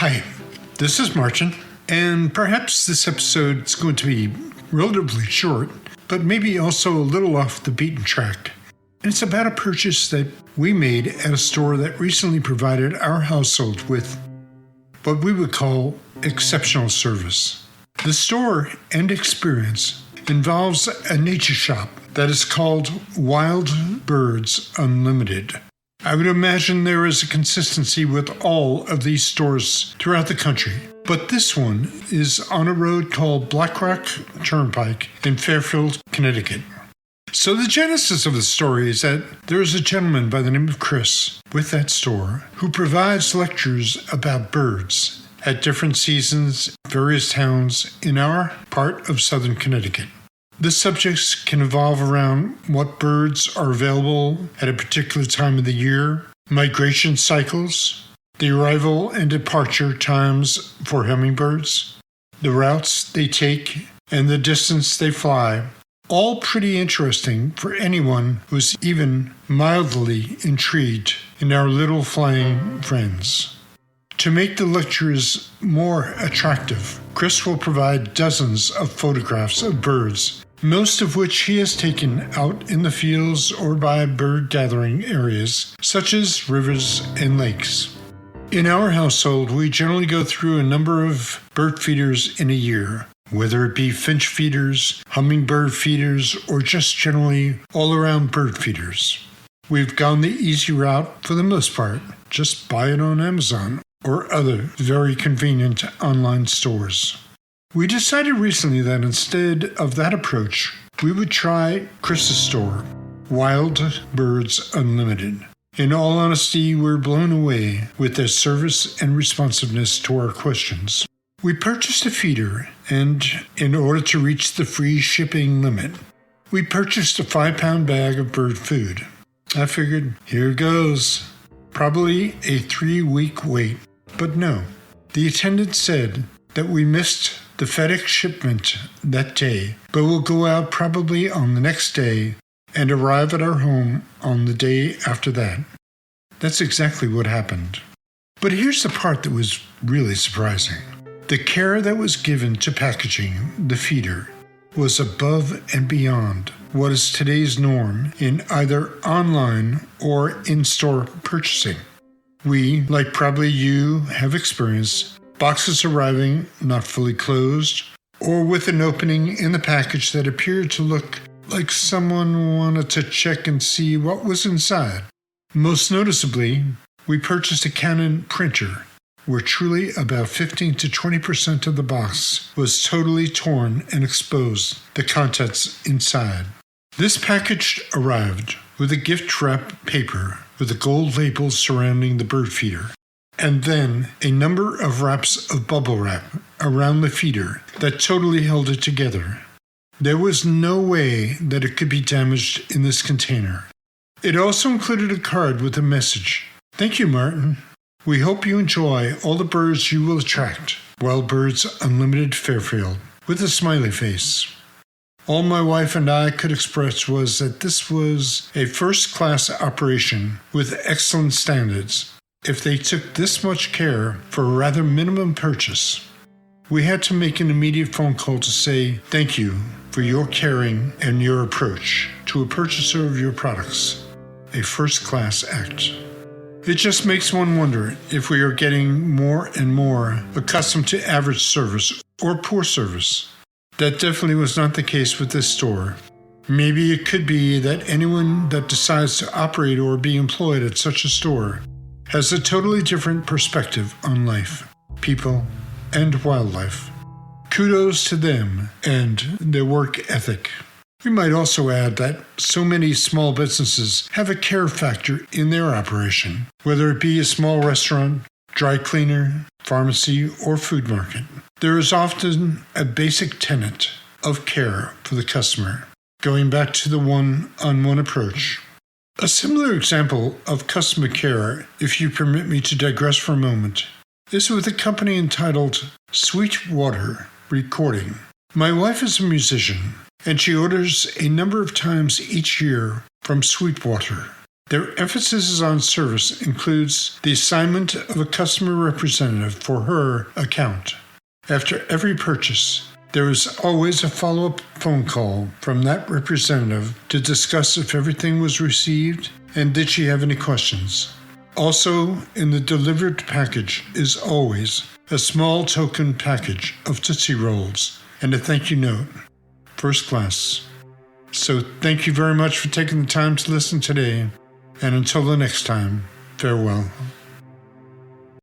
Hi, this is Martin, and perhaps this episode is going to be relatively short, but maybe also a little off the beaten track. And it's about a purchase that we made at a store that recently provided our household with what we would call exceptional service. The store and experience involves a nature shop that is called Wild Birds Unlimited. I would imagine there is a consistency with all of these stores throughout the country, but this one is on a road called Black Rock Turnpike in Fairfield, Connecticut. So the genesis of the story is that there is a gentleman by the name of Chris with that store who provides lectures about birds at different seasons, various towns in our part of southern Connecticut. The subjects can evolve around what birds are available at a particular time of the year, migration cycles, the arrival and departure times for hummingbirds, the routes they take, and the distance they fly. All pretty interesting for anyone who's even mildly intrigued in our little flying friends. To make the lectures more attractive, Chris will provide dozens of photographs of birds, most of which he has taken out in the fields or by bird gathering areas, such as rivers and lakes. In our household, we generally go through a number of bird feeders in a year, whether it be finch feeders, hummingbird feeders, or just generally all-around bird feeders. We've gone the easy route for the most part, just buy it on Amazon or other very convenient online stores. We decided recently that instead of that approach, we would try Chris's store, Wild Birds Unlimited. In all honesty, we're blown away with their service and responsiveness to our questions. We purchased a feeder, and in order to reach the free shipping limit, we purchased a 5-pound bag of bird food. I figured, here goes. Probably a 3-week wait. But no, the attendant said that we missed the FedEx shipment that day, but will go out probably on the next day and arrive at our home on the day after that. That's exactly what happened. But here's the part that was really surprising. The care that was given to packaging the feeder was above and beyond what is today's norm in either online or in-store purchasing. We, like probably you, have experienced boxes arriving not fully closed or with an opening in the package that appeared to look like someone wanted to check and see what was inside. Most noticeably, we purchased a Canon printer where truly about 15 to 20% of the box was totally torn and exposed the contents inside. This package arrived with a gift wrap paper with a gold label surrounding the bird feeder, and then a number of wraps of bubble wrap around the feeder that totally held it together. There was no way that it could be damaged in this container. It also included a card with a message. Thank you, Martin. We hope you enjoy all the birds you will attract. Wild Birds Unlimited Fairfield, with a smiley face. All my wife and I could express was that this was a first-class operation with excellent standards if they took this much care for a rather minimum purchase. We had to make an immediate phone call to say thank you for your caring and your approach to a purchaser of your products. A first-class act. It just makes one wonder if we are getting more and more accustomed to average service or poor service. That definitely was not the case with this store. Maybe it could be that anyone that decides to operate or be employed at such a store has a totally different perspective on life, people, and wildlife. Kudos to them and their work ethic. We might also add that so many small businesses have a care factor in their operation, whether it be a small restaurant, dry cleaner, pharmacy, or food market. There is often a basic tenet of care for the customer, going back to the one-on-one approach. A similar example of customer care, if you permit me to digress for a moment, is with a company entitled Sweetwater Recording. My wife is a musician, and she orders a number of times each year from Sweetwater. Their emphasis on service includes the assignment of a customer representative for her account. After every purchase, there is always a follow-up phone call from that representative to discuss if everything was received and did she have any questions. Also, in the delivered package is always a small token package of Tootsie Rolls and a thank you note. First class. So thank you very much for taking the time to listen today, and until the next time, farewell.